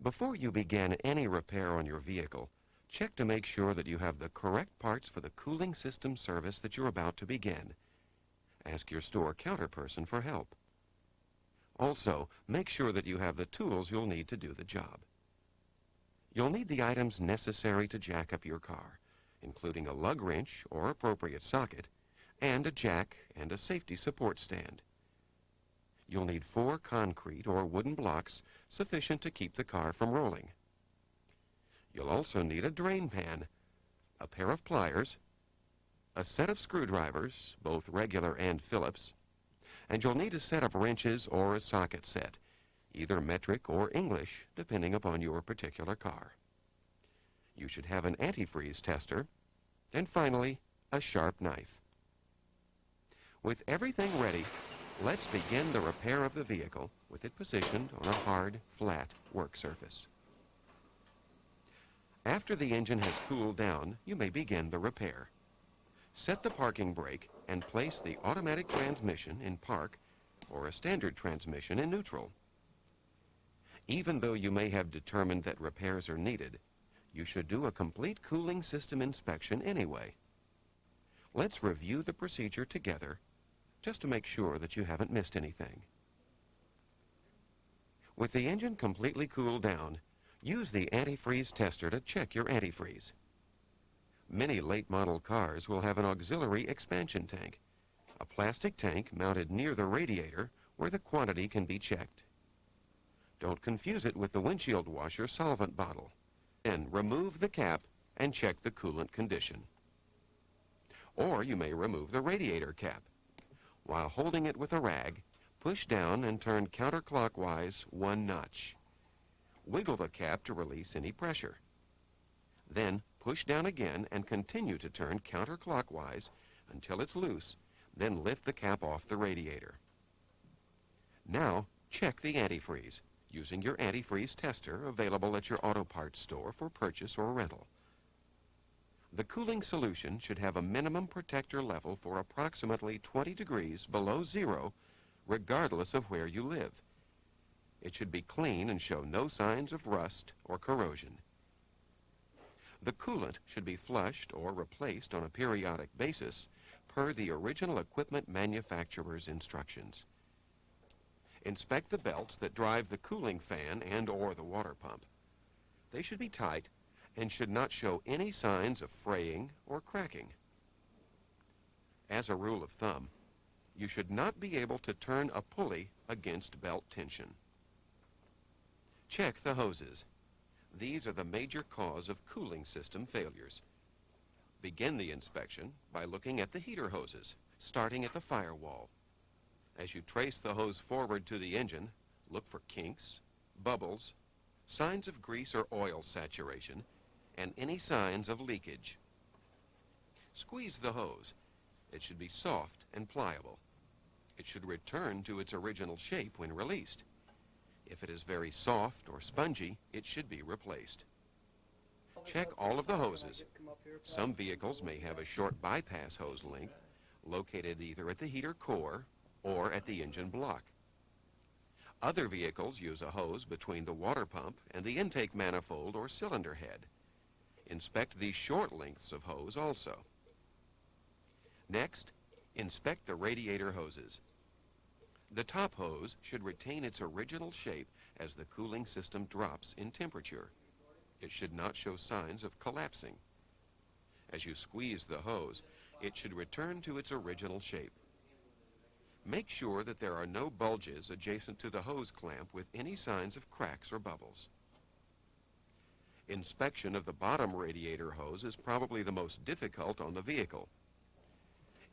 Before you begin any repair on your vehicle, check to make sure that you have the correct parts for the cooling system service that you're about to begin. Ask your store counterperson for help. Also, make sure that you have the tools you'll need to do the job. You'll need the items necessary to jack up your car, including a lug wrench or appropriate socket, and a jack and a safety support stand. You'll need 4 concrete or wooden blocks sufficient to keep the car from rolling. You'll also need a drain pan, a pair of pliers, a set of screwdrivers, both regular and Phillips, and you'll need a set of wrenches or a socket set, either metric or English, depending upon your particular car. You should have an antifreeze tester, and finally, a sharp knife. With everything ready, let's begin the repair of the vehicle with it positioned on a hard, flat work surface. After the engine has cooled down, you may begin the repair. Set the parking brake and place the automatic transmission in park or a standard transmission in neutral. Even though you may have determined that repairs are needed, you should do a complete cooling system inspection anyway. Let's review the procedure together just to make sure that you haven't missed anything. With the engine completely cooled down, use the antifreeze tester to check your antifreeze. Many late-model cars will have an auxiliary expansion tank, a plastic tank mounted near the radiator where the quantity can be checked. Don't confuse it with the windshield washer solvent bottle. Then remove the cap and check the coolant condition. Or you may remove the radiator cap. While holding it with a rag, push down and turn counterclockwise 1 notch. Wiggle the cap to release any pressure. Then push down again and continue to turn counterclockwise until it's loose, then lift the cap off the radiator. Now check the antifreeze using your antifreeze tester available at your auto parts store for purchase or rental. The cooling solution should have a minimum protector level for approximately 20 degrees below zero, regardless of where you live. It should be clean and show no signs of rust or corrosion. The coolant should be flushed or replaced on a periodic basis per the original equipment manufacturer's instructions. Inspect the belts that drive the cooling fan and/or the water pump. They should be tight and should not show any signs of fraying or cracking. As a rule of thumb, you should not be able to turn a pulley against belt tension. Check the hoses. These are the major cause of cooling system failures. Begin the inspection by looking at the heater hoses, starting at the firewall. As you trace the hose forward to the engine, look for kinks, bubbles, signs of grease or oil saturation, and any signs of leakage. Squeeze the hose. It should be soft and pliable. It should return to its original shape when released. If it is very soft or spongy, it should be replaced. Check all of the hoses. Some vehicles may have a short bypass hose length located either at the heater core or at the engine block. Other vehicles use a hose between the water pump and the intake manifold or cylinder head. Inspect these short lengths of hose also. Next, inspect the radiator hoses. The top hose should retain its original shape as the cooling system drops in temperature. It should not show signs of collapsing. As you squeeze the hose, it should return to its original shape. Make sure that there are no bulges adjacent to the hose clamp with any signs of cracks or bubbles. Inspection of the bottom radiator hose is probably the most difficult on the vehicle.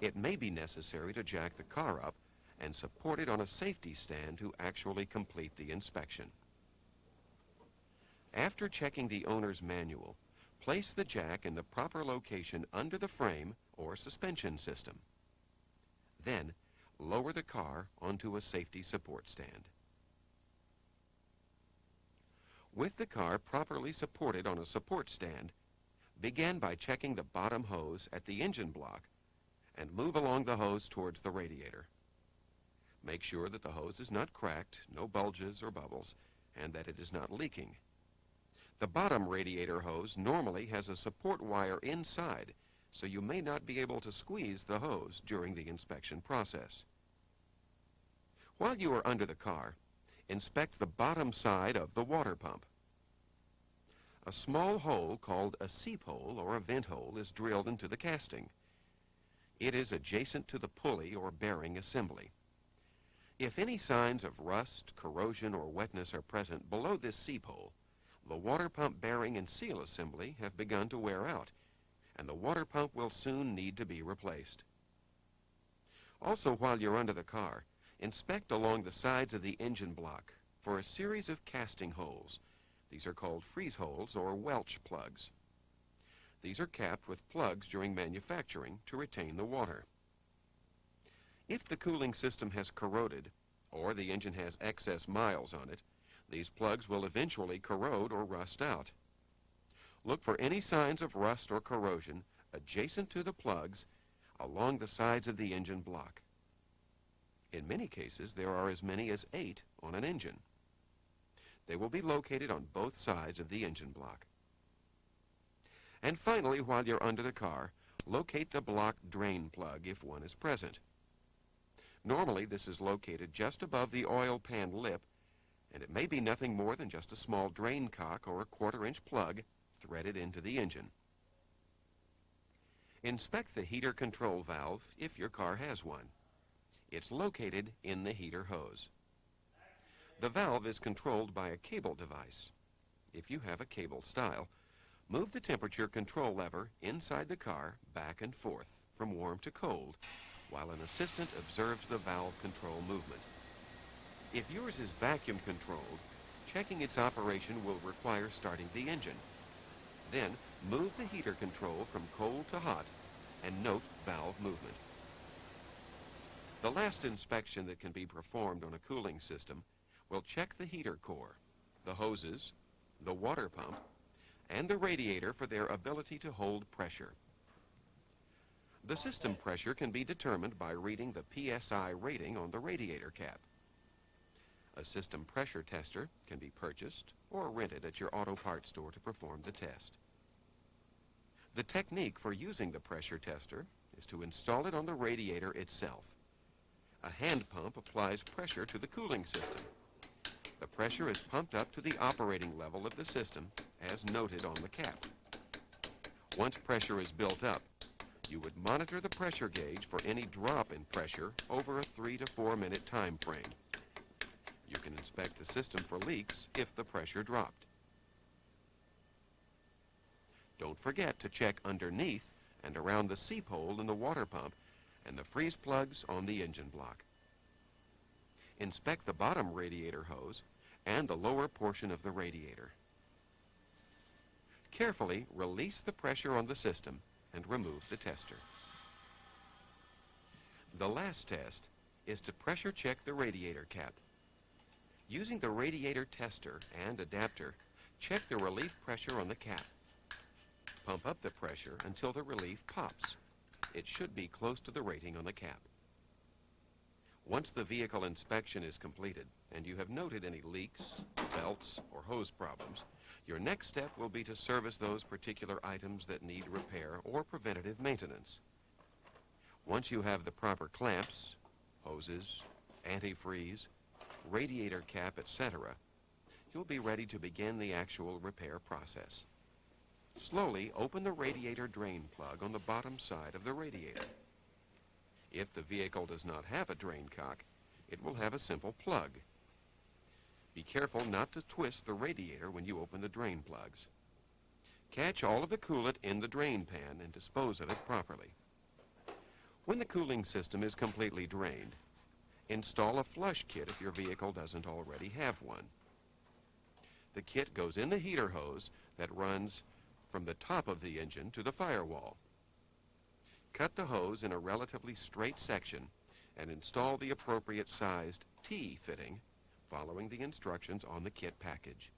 It may be necessary to jack the car up and support it on a safety stand to actually complete the inspection. After checking the owner's manual, place the jack in the proper location under the frame or suspension system. Then, lower the car onto a safety support stand. With the car properly supported on a support stand, begin by checking the bottom hose at the engine block and move along the hose towards the radiator. Make sure that the hose is not cracked, no bulges or bubbles, and that it is not leaking. The bottom radiator hose normally has a support wire inside, so you may not be able to squeeze the hose during the inspection process. While you are under the car, inspect the bottom side of the water pump. A small hole called a seep hole or a vent hole is drilled into the casting. It is adjacent to the pulley or bearing assembly. If any signs of rust, corrosion, or wetness are present below this seep hole, the water pump bearing and seal assembly have begun to wear out, and the water pump will soon need to be replaced. Also, while you're under the car, inspect along the sides of the engine block for a series of casting holes. These are called freeze holes or Welch plugs. These are capped with plugs during manufacturing to retain the water. If the cooling system has corroded or the engine has excess miles on it, these plugs will eventually corrode or rust out. Look for any signs of rust or corrosion adjacent to the plugs along the sides of the engine block. In many cases, there are as many as 8 on an engine. They will be located on both sides of the engine block. And finally, while you're under the car, locate the block drain plug if one is present. Normally, this is located just above the oil pan lip, and it may be nothing more than just a small drain cock or a 1/4-inch plug threaded into the engine. Inspect the heater control valve if your car has one. It's located in the heater hose. The valve is controlled by a cable device. If you have a cable style, move the temperature control lever inside the car back and forth from warm to cold while an assistant observes the valve control movement. If yours is vacuum controlled, checking its operation will require starting the engine. Then move the heater control from cold to hot and note valve movement. The last inspection that can be performed on a cooling system will check the heater core, the hoses, the water pump, and the radiator for their ability to hold pressure. The system pressure can be determined by reading the PSI rating on the radiator cap. A system pressure tester can be purchased or rented at your auto parts store to perform the test. The technique for using the pressure tester is to install it on the radiator itself. A hand pump applies pressure to the cooling system. The pressure is pumped up to the operating level of the system as noted on the cap. Once pressure is built up, you would monitor the pressure gauge for any drop in pressure over a 3 to 4 minute time frame. You can inspect the system for leaks if the pressure dropped. Don't forget to check underneath and around the seep hole in the water pump and the freeze plugs on the engine block. Inspect the bottom radiator hose and the lower portion of the radiator. Carefully release the pressure on the system and remove the tester. The last test is to pressure check the radiator cap. Using the radiator tester and adapter, check the relief pressure on the cap. Pump up the pressure until the relief pops. It should be close to the rating on the cap. Once the vehicle inspection is completed and you have noted any leaks, belts, or hose problems, your next step will be to service those particular items that need repair or preventative maintenance. Once you have the proper clamps, hoses, antifreeze, radiator cap, etc., you'll be ready to begin the actual repair process. Slowly open the radiator drain plug on the bottom side of the radiator. If the vehicle does not have a drain cock, it will have a simple plug. Be careful not to twist the radiator when you open the drain plugs. Catch all of the coolant in the drain pan and dispose of it properly. When the cooling system is completely drained, install a flush kit if your vehicle doesn't already have one. The kit goes in the heater hose that runs from the top of the engine to the firewall. Cut the hose in a relatively straight section and install the appropriate sized T fitting following the instructions on the kit package.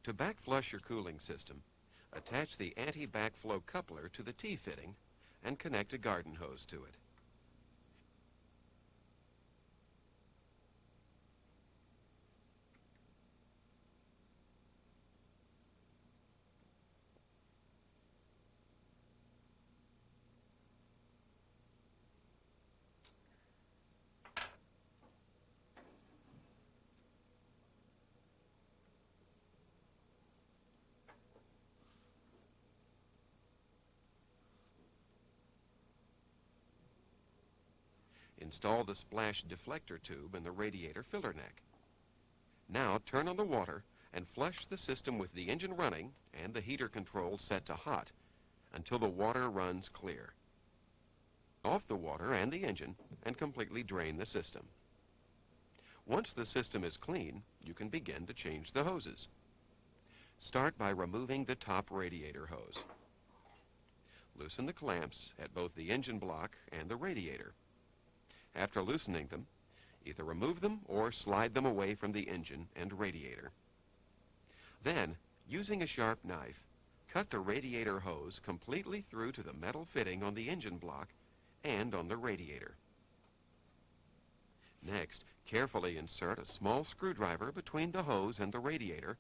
To backflush your cooling system, attach the anti-backflow coupler to the T fitting and connect a garden hose to it. Install the splash deflector tube in the radiator filler neck. Now turn on the water and flush the system with the engine running and the heater control set to hot until the water runs clear. Off the water and the engine and completely drain the system. Once the system is clean, you can begin to change the hoses. Start by removing the top radiator hose. Loosen the clamps at both the engine block and the radiator. After loosening them, either remove them or slide them away from the engine and radiator. Then, using a sharp knife, cut the radiator hose completely through to the metal fitting on the engine block and on the radiator. Next, carefully insert a small screwdriver between the hose and the radiator,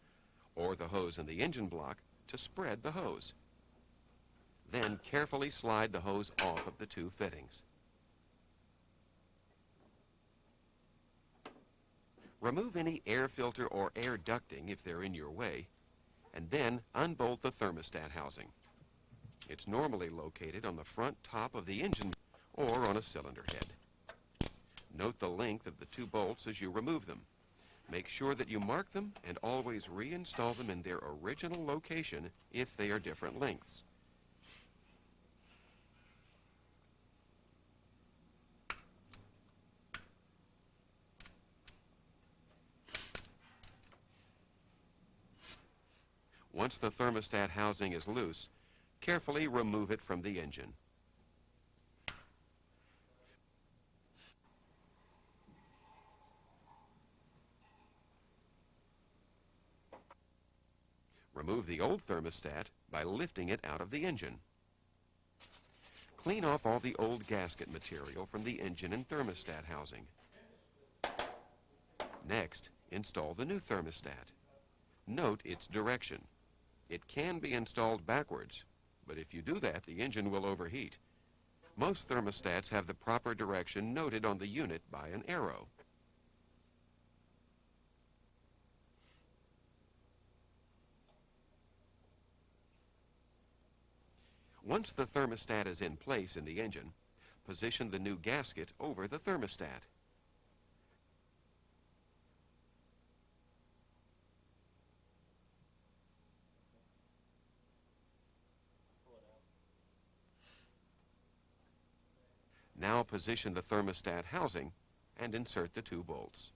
or the hose and the engine block, to spread the hose. Then carefully slide the hose off of the two fittings. Remove any air filter or air ducting if they're in your way, and then unbolt the thermostat housing. It's normally located on the front top of the engine or on a cylinder head. Note the length of the two bolts as you remove them. Make sure that you mark them and always reinstall them in their original location if they are different lengths. Once the thermostat housing is loose, carefully remove it from the engine. Remove the old thermostat by lifting it out of the engine. Clean off all the old gasket material from the engine and thermostat housing. Next, install the new thermostat. Note its direction. It can be installed backwards, but if you do that, the engine will overheat. Most thermostats have the proper direction noted on the unit by an arrow. Once the thermostat is in place in the engine, position the new gasket over the thermostat. Now position the thermostat housing and insert the two bolts.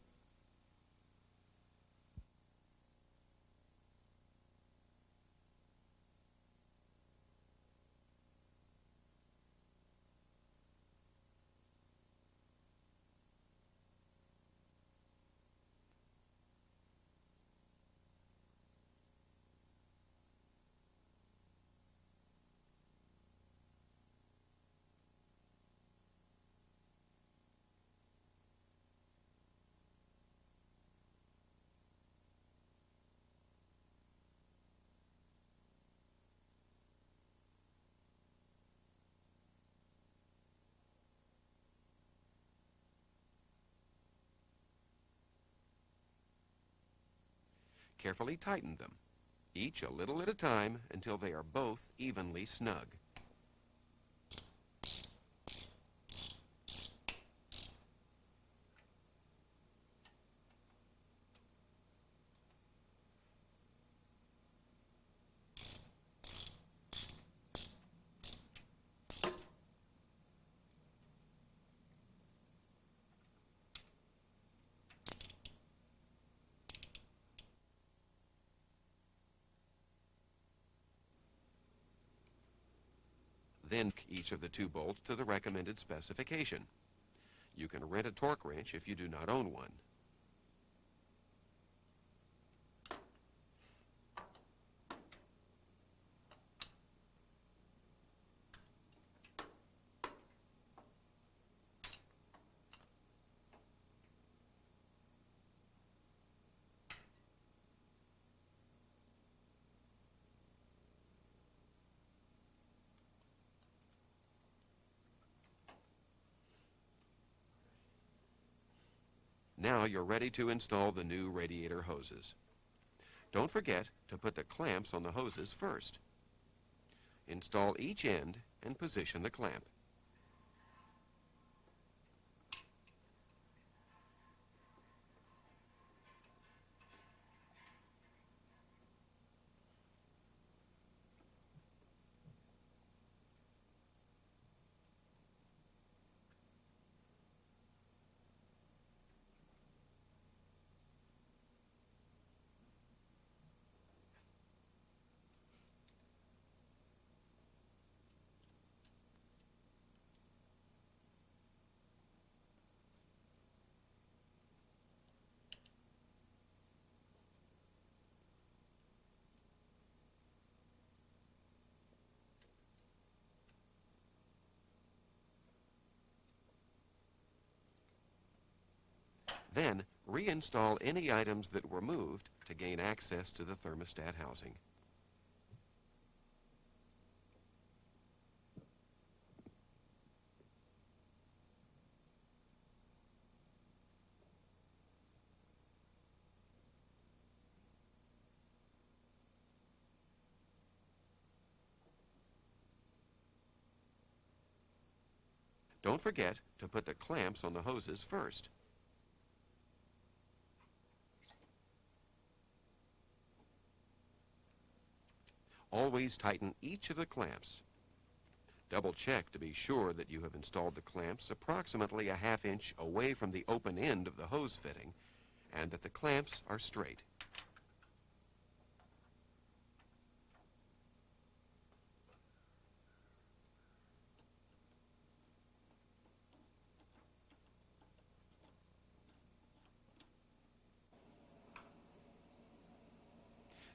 Carefully tighten them, each a little at a time until they are both evenly snug. Then each of the two bolts to the recommended specification. You can rent a torque wrench if you do not own one. Now you're ready to install the new radiator hoses. Don't forget to put the clamps on the hoses first. Install each end and position the clamp. Then, reinstall any items that were moved to gain access to the thermostat housing. Don't forget to put the clamps on the hoses first. Always tighten each of the clamps. Double check to be sure that you have installed the clamps approximately a ½ inch away from the open end of the hose fitting and that the clamps are straight.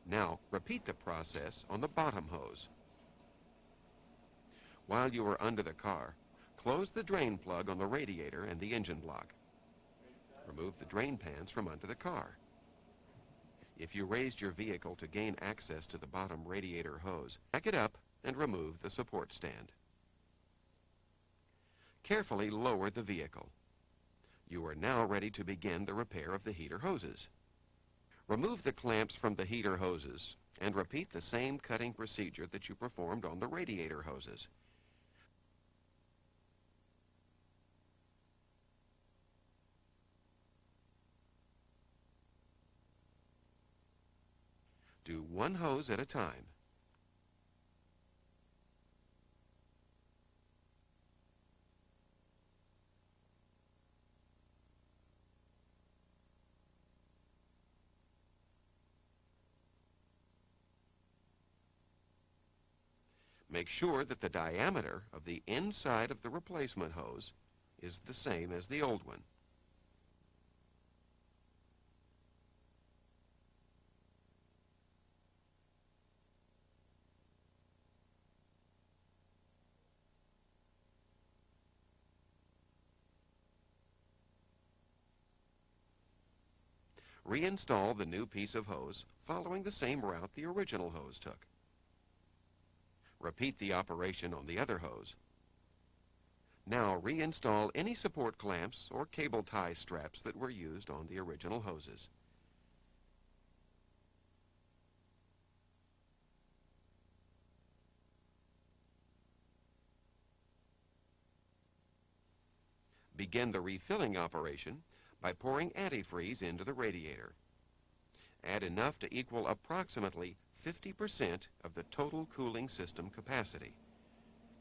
Now, repeat the process on the bottom hose. While you are under the car, close the drain plug on the radiator and the engine block. Remove the drain pans from under the car. If you raised your vehicle to gain access to the bottom radiator hose, back it up and remove the support stand. Carefully lower the vehicle. You are now ready to begin the repair of the heater hoses. Remove the clamps from the heater hoses and repeat the same cutting procedure that you performed on the radiator hoses. Do one hose at a time. Make sure that the diameter of the inside of the replacement hose is the same as the old one. Reinstall the new piece of hose following the same route the original hose took. Repeat the operation on the other hose. Now reinstall any support clamps or cable tie straps that were used on the original hoses. Begin the refilling operation by pouring antifreeze into the radiator. Add enough to equal approximately 50% of the total cooling system capacity.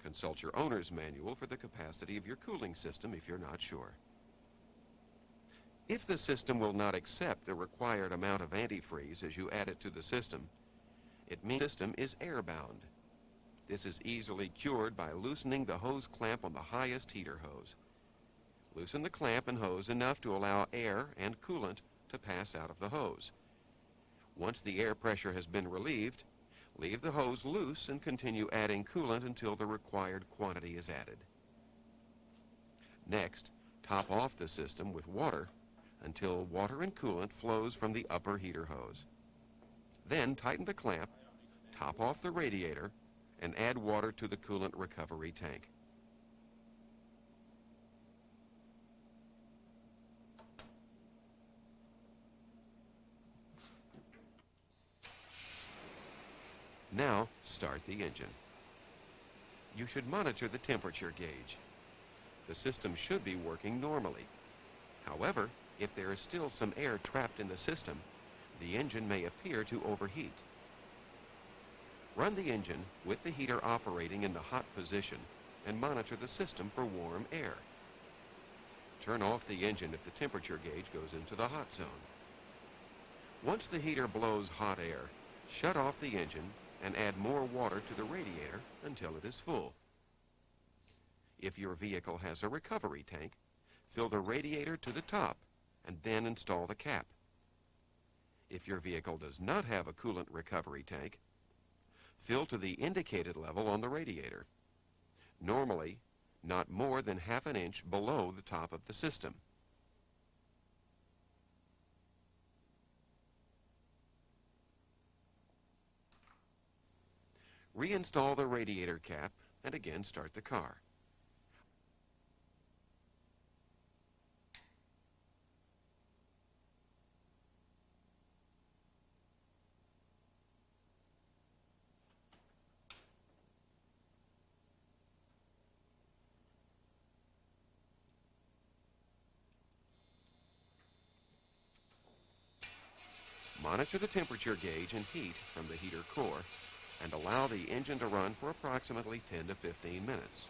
Consult your owner's manual for the capacity of your cooling system if you're not sure. If the system will not accept the required amount of antifreeze as you add it to the system, it means the system is air-bound. This is easily cured by loosening the hose clamp on the highest heater hose. Loosen the clamp and hose enough to allow air and coolant to pass out of the hose. Once the air pressure has been relieved, leave the hose loose and continue adding coolant until the required quantity is added. Next, top off the system with water until water and coolant flows from the upper heater hose. Then tighten the clamp, top off the radiator, and add water to the coolant recovery tank. Now, start the engine. You should monitor the temperature gauge. The system should be working normally. However, if there is still some air trapped in the system, the engine may appear to overheat. Run the engine with the heater operating in the hot position and monitor the system for warm air. Turn off the engine if the temperature gauge goes into the hot zone. Once the heater blows hot air, shut off the engine and add more water to the radiator until it is full. If your vehicle has a recovery tank, fill the radiator to the top and then install the cap. If your vehicle does not have a coolant recovery tank, fill to the indicated level on the radiator. Normally, not more than half an inch below the top of the system. Reinstall the radiator cap and again start the car. Monitor the temperature gauge and heat from the heater core and allow the engine to run for approximately 10 to 15 minutes.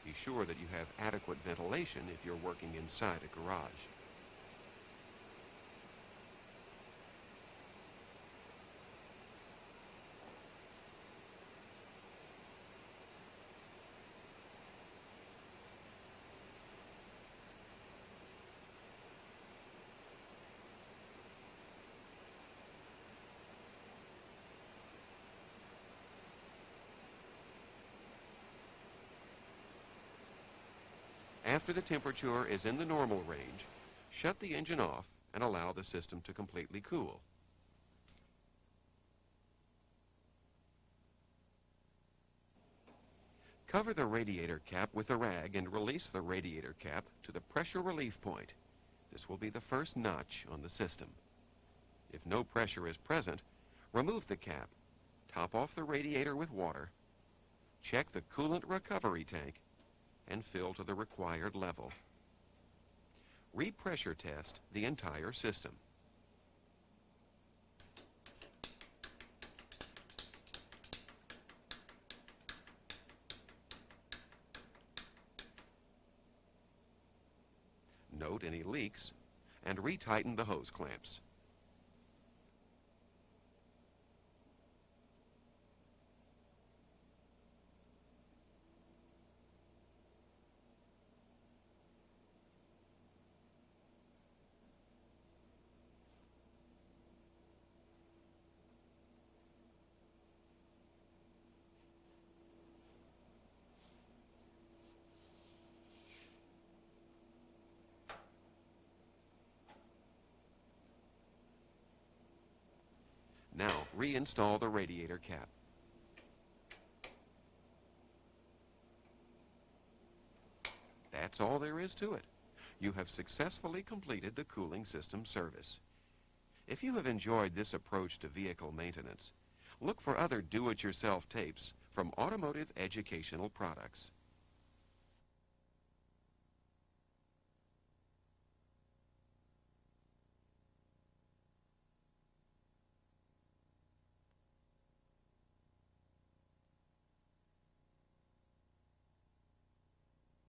Be sure that you have adequate ventilation if you're working inside a garage. After the temperature is in the normal range, shut the engine off and allow the system to completely cool. Cover the radiator cap with a rag and release the radiator cap to the pressure relief point. This will be the first notch on the system. If no pressure is present, remove the cap, top off the radiator with water, check the coolant recovery tank, and fill to the required level. Repressure test the entire system. Note any leaks and retighten the hose clamps. Now, reinstall the radiator cap. That's all there is to it. You have successfully completed the cooling system service. If you have enjoyed this approach to vehicle maintenance, look for other do-it-yourself tapes from Automotive Educational Products.